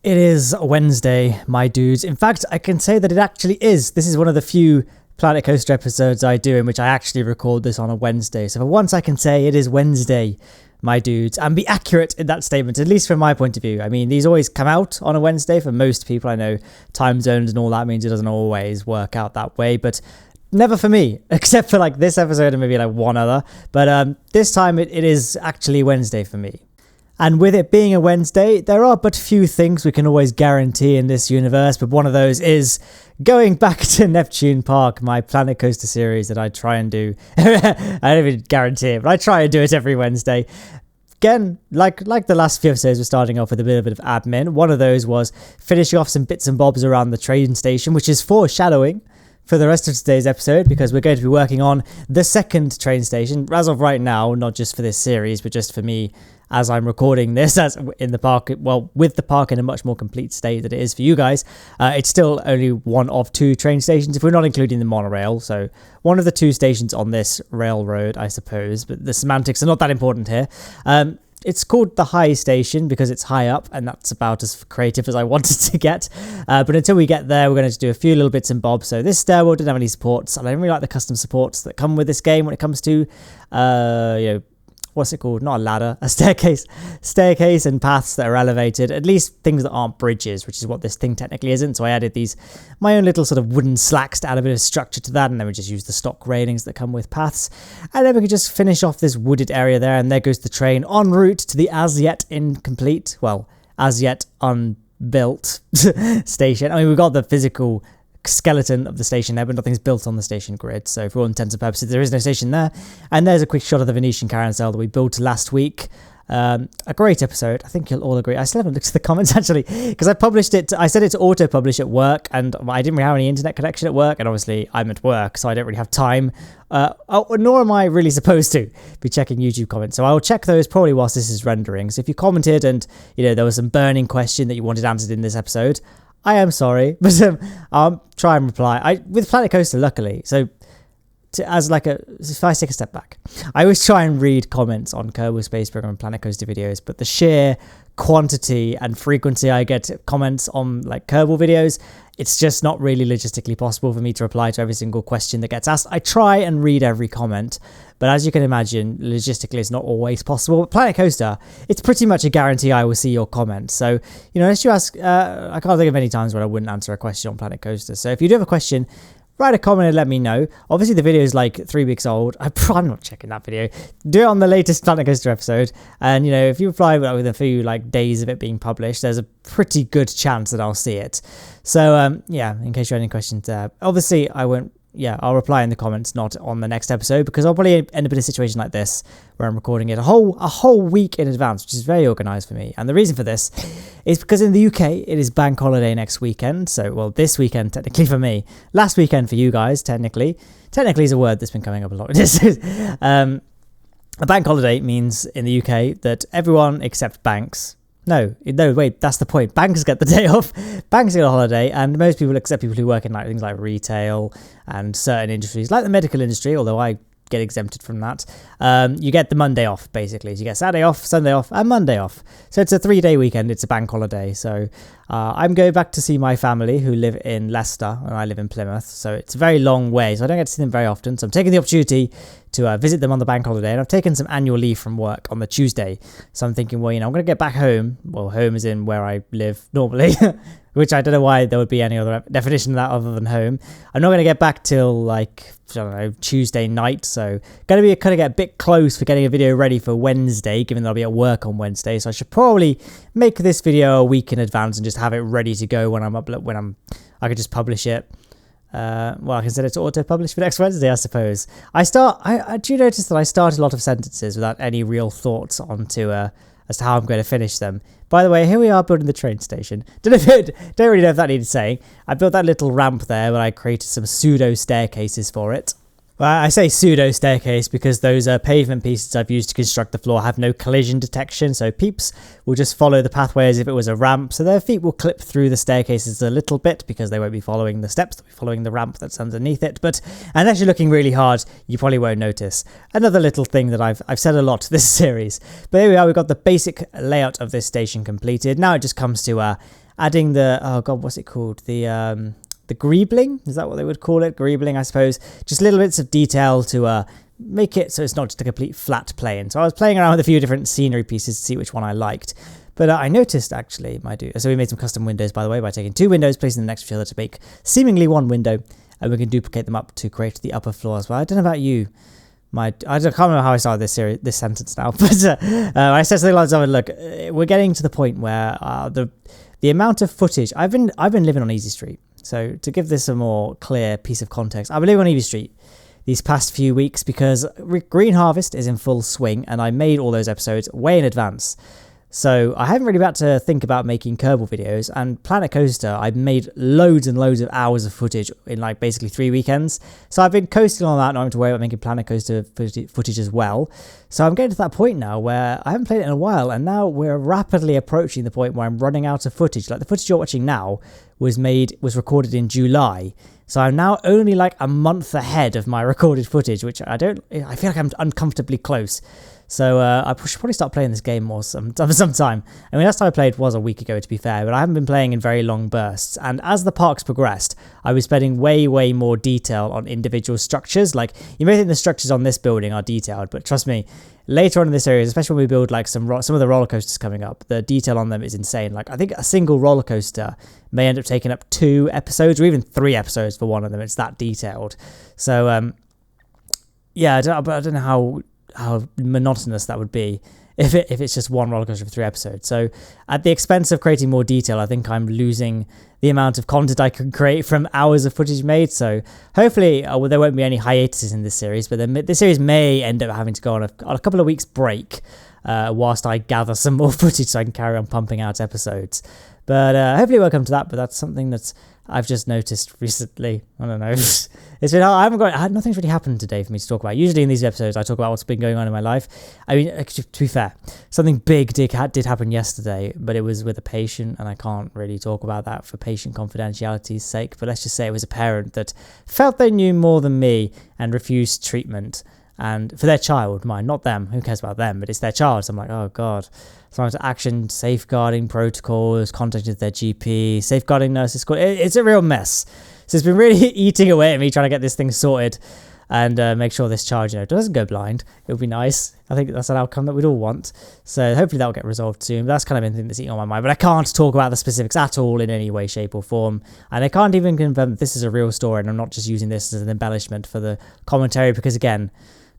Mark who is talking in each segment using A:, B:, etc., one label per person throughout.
A: It is Wednesday, my dudes. In fact, I can say that it actually is. This is one of the few Planet Coaster episodes I do in which I actually record this on a Wednesday. So for once I can say it is Wednesday, my dudes, and be accurate in that statement, at least from my point of view. I mean, these always come out on a Wednesday for most people. I know time zones and all that means it doesn't always work out that way, but never for me, except for like this episode and maybe like one other. But this time it is actually Wednesday for me. And with it being a Wednesday, there are but few things we can always guarantee in this universe, but one of those is going back to Neptune Park, my Planet Coaster series that I try and do. I don't even guarantee it, but I try and do it every Wednesday. Again, like the last few episodes, we're starting off with a bit of admin. One of those was finishing off some bits and bobs around the train station, which is foreshadowing for the rest of today's episode, because we're going to be working on the second train station as of right now, not just for this series, but just for me as I'm recording this, as in the park, well, with the park in a much more complete state than it is for you guys. It's still only one of two train stations, if we're not including the monorail, so one of the two stations on this railroad, I suppose, but the semantics are not that important here. It's called the high station because it's high up, and that's about as creative as I wanted to get. But until we get there, we're going to do a few little bits and bobs. So this stairwell didn't have any supports, and I don't really like the custom supports that come with this game when it comes to, what's it called? Not a ladder, a staircase. Staircase and paths that are elevated, at least things that aren't bridges, which is what this thing technically isn't. So I added my own little sort of wooden slacks to add a bit of structure to that, and then we just use the stock railings that come with paths. And then we can just finish off this wooded area there, and there goes the train en route to the as yet incomplete, well, as yet unbuilt station. I mean, we've got the physical skeleton of the station there, but nothing's built on the station grid, so for all intents and purposes there is no station there. And there's a quick shot of the Venetian carousel that we built last week. A great episode, I think you'll all agree. I still haven't looked at the comments actually, because I published it, I set it to auto publish at work, and I didn't really have any internet connection at work, and obviously I'm at work, so I don't really have time, nor am I really supposed to be checking YouTube comments, so I'll check those probably whilst this is rendering. So if you commented and there was some burning question that you wanted answered in this episode, I am sorry, but I'll try and reply. With Planet Coaster, luckily, so if I take a step back, I always try and read comments on Kerbal Space Program and Planet Coaster videos, but the sheer quantity and frequency I get comments on like Kerbal videos, it's just not really logistically possible for me to reply to every single question that gets asked. I try and read every comment, but as you can imagine, logistically it's not always possible. But Planet Coaster, it's pretty much a guarantee I will see your comments. So, unless you ask, I can't think of any times when I wouldn't answer a question on Planet Coaster. So if you do have a question, write a comment and let me know. Obviously, the video is like 3 weeks old. I'm not checking that video. Do it on the latest Planet Coaster episode. And, if you reply with a few like days of it being published, there's a pretty good chance that I'll see it. So, in case you have any questions there. Obviously, I'll reply in the comments, not on the next episode, because I'll probably end up in a situation like this where I'm recording it a whole week in advance, which is very organised for me. And the reason for this is because in the UK, it is bank holiday next weekend. So, well, this weekend, technically for me. Last weekend for you guys, technically. Technically is a word that's been coming up a lot. A bank holiday means in the UK that everyone except banks... No, wait, that's the point. Banks get the day off. Banks get a holiday, and most people, except people who work in like things like retail and certain industries, like the medical industry, although I get exempted from that, you get the Monday off, basically. So you get Saturday off, Sunday off, and Monday off. So it's a 3-day weekend. It's a bank holiday. So I'm going back to see my family who live in Leicester, and I live in Plymouth. So it's a very long way, so I don't get to see them very often. So I'm taking the opportunity to visit them on the bank holiday, and I've taken some annual leave from work on the Tuesday. So I'm thinking, well, I'm going to get back home. Well, home is in where I live normally, which I don't know why there would be any other definition of that other than home. I'm not going to get back till Tuesday night. So going to get a bit close for getting a video ready for Wednesday, given that I'll be at work on Wednesday. So I should probably make this video a week in advance and just have it ready to go when I could just publish it. I can set it to auto-publish for next Wednesday, I suppose. Do you notice that I start a lot of sentences without any real thoughts as to how I'm going to finish them? By the way, here we are building the train station. Don't really know if that needed saying. I built that little ramp there, but I created some pseudo staircases for it. Well, I say pseudo staircase because those pavement pieces I've used to construct the floor have no collision detection, so peeps will just follow the pathway as if it was a ramp, so their feet will clip through the staircases a little bit because they won't be following the steps, they'll be following the ramp that's underneath it, but unless you're looking really hard, you probably won't notice. Another little thing that I've said a lot this series, but here we are, we've got the basic layout of this station completed. Now it just comes to adding the, oh god, what's it called? The greebling? Is that what they would call it? Greebling, I suppose. Just little bits of detail to make it so it's not just a complete flat plane. So I was playing around with a few different scenery pieces to see which one I liked. But I noticed, actually, so we made some custom windows, by the way, by taking 2 windows, placing them next to each other to make seemingly 1 window, and we can duplicate them up to create the upper floor as well. I don't know about you. I can't remember how I started this sentence now, but I said something like, look, we're getting to the point where the amount of footage, I've been living on Easy Street. So to give this a more clear piece of context, I've been living on Easy Street these past few weeks because Green Harvest is in full swing, and I made all those episodes way in advance. So I haven't really had to think about making Kerbal videos, and Planet Coaster, I've made loads and loads of hours of footage in like basically 3 weekends. So I've been coasting on that, not having to worry about making Planet Coaster footage as well. So I'm getting to that point now where I haven't played it in a while, and now we're rapidly approaching the point where I'm running out of footage. Like the footage you're watching now was recorded in July. So I'm now only like a month ahead of my recorded footage, which I feel like I'm uncomfortably close. So I should probably start playing this game more sometime. I mean, last time I played was a week ago, to be fair, but I haven't been playing in very long bursts. And as the parks progressed, I was spending way, way more detail on individual structures. Like, you may think the structures on this building are detailed, but trust me, later on in this series, especially when we build like some of the roller coasters coming up, the detail on them is insane. Like, I think a single roller coaster may end up taking up 2 episodes or even 3 episodes for one of them. It's that detailed. So, yeah, I don't know how monotonous that would be if it's just one roller coaster for 3 episodes. So at the expense of creating more detail, I think I'm losing the amount of content I can create from hours of footage made. So hopefully there won't be any hiatuses in this series, but this series may end up having to go on a couple of weeks break whilst I gather some more footage so I can carry on pumping out episodes. But hopefully we'll come to that, but that's something that's I've just noticed recently. I don't know. It's been nothing's really happened today for me to talk about. Usually in these episodes, I talk about what's been going on in my life. I mean, to be fair, something big did happen yesterday, but it was with a patient, and I can't really talk about that for patient confidentiality's sake. But let's just say it was a parent that felt they knew more than me and refused treatment. And for their child, mine, not them. Who cares about them? But it's their child. So I'm like, oh God. So I went to action safeguarding protocols, contacted their GP, safeguarding nurses. It's a real mess. So it's been really eating away at me trying to get this thing sorted and make sure this child, doesn't go blind. It would be nice. I think that's an outcome that we'd all want. So hopefully that'll get resolved soon. But that's kind of anything that's eating on my mind. But I can't talk about the specifics at all in any way, shape or form. And I can't even confirm that this is a real story and I'm not just using this as an embellishment for the commentary because, again,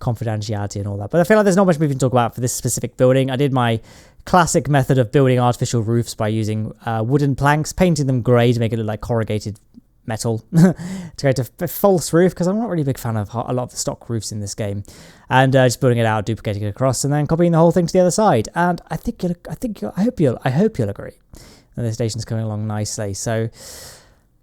A: confidentiality and all that. But I feel like there's not much we can talk about for this specific building. I did my classic method of building artificial roofs by using wooden planks, painting them grey to make it look like corrugated metal to create a false roof, because I'm not really a big fan of a lot of the stock roofs in this game, and just building it out, duplicating it across, and then copying the whole thing to the other side. And I hope you'll agree. And the station's coming along nicely. So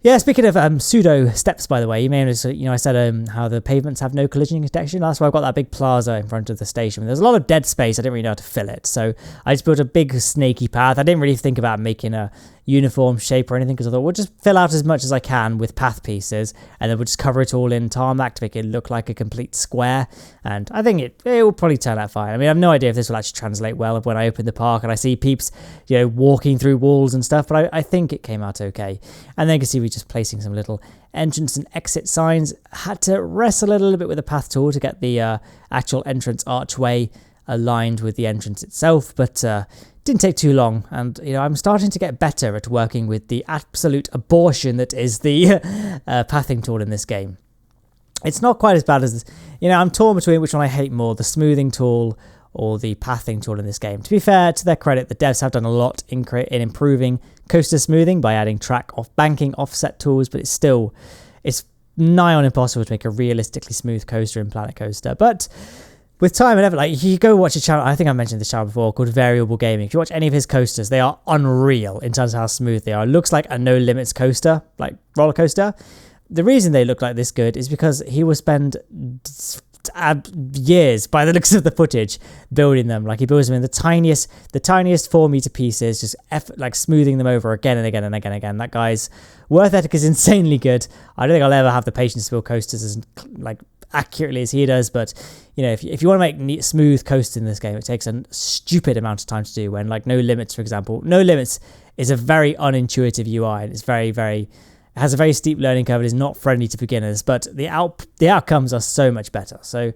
A: yeah, speaking of pseudo steps, by the way, you may notice, I said how the pavements have no collision detection. That's why I've got that big plaza in front of the station. There's a lot of dead space. I didn't really know how to fill it. So I just built a big snaky path. I didn't really think about making a uniform shape or anything because I thought we'll just fill out as much as I can with path pieces and then we'll just cover it all in tarmac to make it look like a complete square. And I think it will probably turn out fine. I mean, I have no idea if this will actually translate well when I open the park and I see peeps, walking through walls and stuff, but I think it came out okay. And then you can see we're just placing some little entrance and exit signs. Had to wrestle a little bit with the path tool to get the actual entrance archway aligned with the entrance itself, but didn't take too long. And I'm starting to get better at working with the absolute abortion that is the pathing tool in this game. It's not quite as bad as I'm torn between which one I hate more, the smoothing tool or the pathing tool in this game. To be fair, to their credit, the devs have done a lot in improving coaster smoothing by adding track off banking offset tools, but it's nigh on impossible to make a realistically smooth coaster in Planet Coaster. But with time and effort, like, you go watch a channel, I think I mentioned this channel before, called Variable Gaming. If you watch any of his coasters, they are unreal in terms of how smooth they are. It looks like a no limits coaster, like roller coaster. The reason they look like this good is because he will spend years, by the looks of the footage, building them. Like, he builds them in the tiniest 4-meter pieces, just smoothing them over again and again and again and again. That guy's work ethic is insanely good. I don't think I'll ever have the patience to build coasters as accurately as he does, but if you want to make smooth coasters in this game, it takes a stupid amount of time to do. When No Limits, for example, No Limits is a very unintuitive UI, and it's it has a very steep learning curve. It is not friendly to beginners, but the outcomes are so much better. So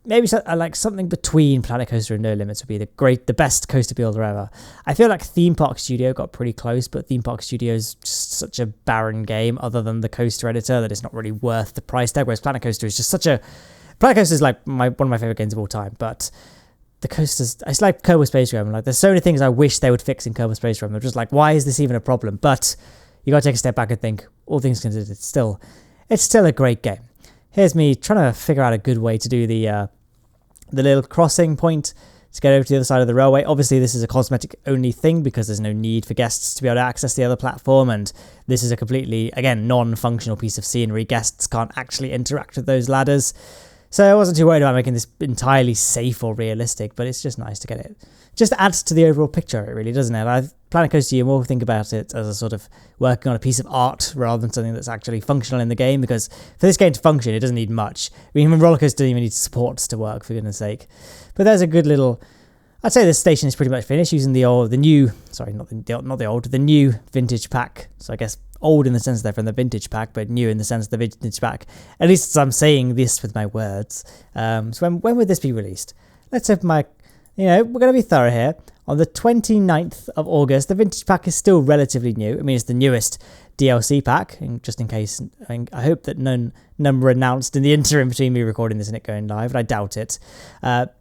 A: maybe like something between Planet Coaster and No Limits would be the best coaster builder ever. I feel like Theme Park Studio got pretty close, but Theme Park Studio is just such a barren game other than the coaster editor that it's not really worth the price tag, whereas Planet Coaster is just Planet Coaster is like one of my favorite games of all time, but the coasters, it's like Kerbal Space Program. Like, there's so many things I wish they would fix in Kerbal Space Program. They're just like, why is this even a problem? But you got to take a step back and think, all things considered, it's still a great game. Here's me trying to figure out a good way to do the little crossing point to get over to the other side of the railway. Obviously, this is a cosmetic only thing because there's no need for guests to be able to access the other platform, and this is a completely, again, non-functional piece of scenery. Guests can't actually interact with those ladders. So I wasn't too worried about making this entirely safe or realistic, but it's just nice to get it. Just adds to the overall picture, it really, doesn't it? Planet Coaster, you more think about it as a sort of working on a piece of art rather than something that's actually functional in the game, because for this game to function, it doesn't need much. I mean, Roller Coaster doesn't even need supports to work, for goodness sake. But there's a good little... I'd say this station is pretty much finished using the new vintage pack. So I guess old in the sense they're from the vintage pack, but new in the sense of the vintage pack. At least I'm saying this with my words. So when would this be released? Let's have we're going to be thorough here. On the 29th of August, the vintage pack is still relatively new. I mean, it's the newest DLC pack, and just in case, I hope that none were announced in the interim between me recording this and it going live, but I doubt it.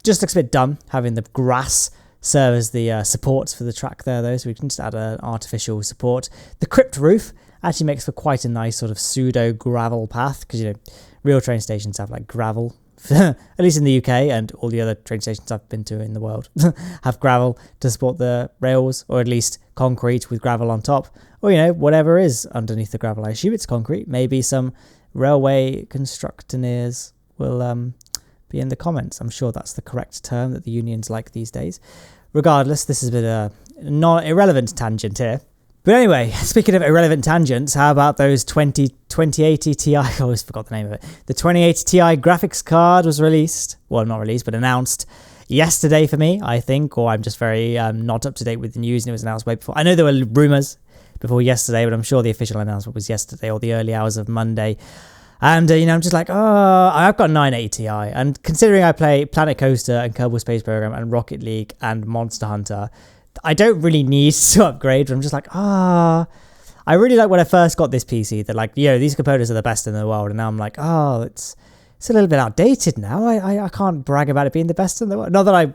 A: Just looks a bit dumb having the grass serve as the supports for the track there, though, so we can just add an artificial support. The crypt roof actually makes for quite a nice sort of pseudo gravel path, because real train stations have like gravel. At least in the UK, and all the other train stations I've been to in the world have gravel to support the rails, or at least concrete with gravel on top, or whatever is underneath the gravel. I assume it's concrete. Maybe some railway constructors will be in the comments. I'm sure that's the correct term that the unions like these days. Regardless, this has been a irrelevant tangent here. But anyway, speaking of irrelevant tangents, how about those 2080 Ti? I always forgot the name of it. The 2080 Ti graphics card was released. Well, not released, but announced yesterday for me, I think. Or I'm just very not up to date with the news, and it was announced way before. I know there were rumours before yesterday, but I'm sure the official announcement was yesterday or the early hours of Monday. And, I'm just like, I've got 980 Ti. And considering I play Planet Coaster and Kerbal Space Program and Rocket League and Monster Hunter, I don't really need to upgrade, but I'm just like, I really like when I first got this PC that these components are the best in the world, and now I'm like, it's a little bit outdated now. I can't brag about it being the best in the world. Not that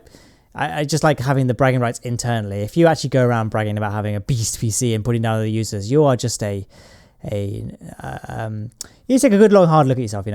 A: I just like having the bragging rights internally. If you actually go around bragging about having a beast PC and putting down other users, you are just you take a good long hard look at yourself,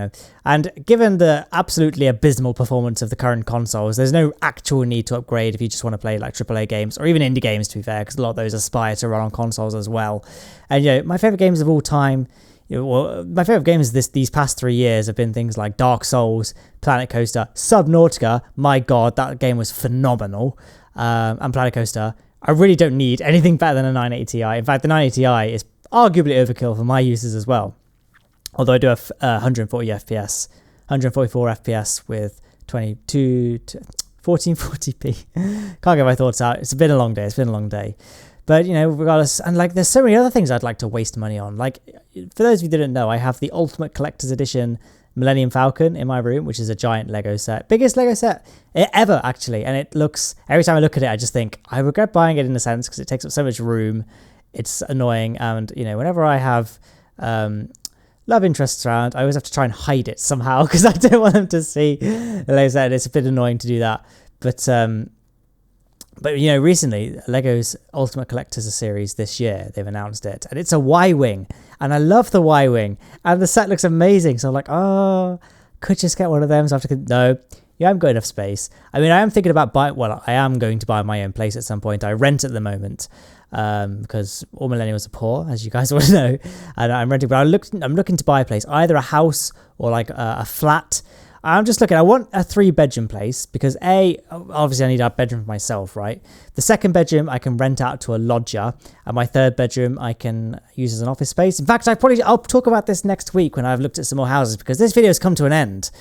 A: and given the absolutely abysmal performance of the current consoles, there's no actual need to upgrade if you just want to play like AAA games or even indie games, to be fair, because a lot of those aspire to run on consoles as well. And my favorite games of all time, my favorite games these past 3 years have been things like Dark Souls, Planet Coaster, Subnautica. My god, that game was phenomenal. And Planet Coaster. I really don't need anything better than a 980 Ti. In fact, the 980 Ti is arguably overkill for my uses as well. Although I do have 144 FPS with 1440p. Can't get my thoughts out. It's been a long day. But, regardless, and there's so many other things I'd like to waste money on. For those of you who didn't know, I have the Ultimate Collector's Edition Millennium Falcon in my room, which is a giant Lego set. Biggest Lego set ever, actually. And it looks, every time I look at it, I just think, I regret buying it in a sense, because it takes up so much room. It's annoying, and whenever I have love interests around, I always have to try and hide it somehow because I don't want them to see the Lego set. It's a bit annoying to do that, but recently Lego's Ultimate Collector's Series this year, they've announced it, and it's a Y-wing, and I love the Y-wing, and the set looks amazing. So I'm like, could just get one of them. So I have to no. Yeah, I'm got enough space. I mean, I am thinking about I am going to buy my own place at some point. I rent at the moment because all millennials are poor, as you guys want to know. And I'm renting, but I'm looking to buy a place, either a house or like a flat. I'm just looking, I want a 3-bedroom place because obviously I need a bedroom for myself, right? The second bedroom I can rent out to a lodger, and my third bedroom I can use as an office space. In fact, I'll talk about this next week when I've looked at some more houses, because this video has come to an end.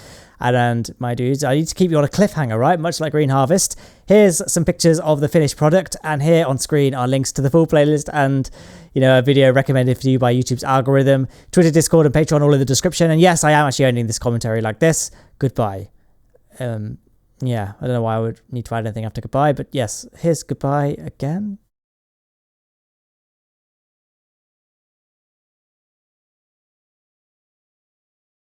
A: And my dudes, I need to keep you on a cliffhanger, right? Much like Green Harvest. Here's some pictures of the finished product, and here on screen are links to the full playlist and, you know, a video recommended for you by YouTube's algorithm, Twitter, Discord, and Patreon, all in the description. And yes, I am actually ending this commentary like this. Goodbye. Yeah, I don't know why I would need to add anything after goodbye, but yes, here's goodbye again.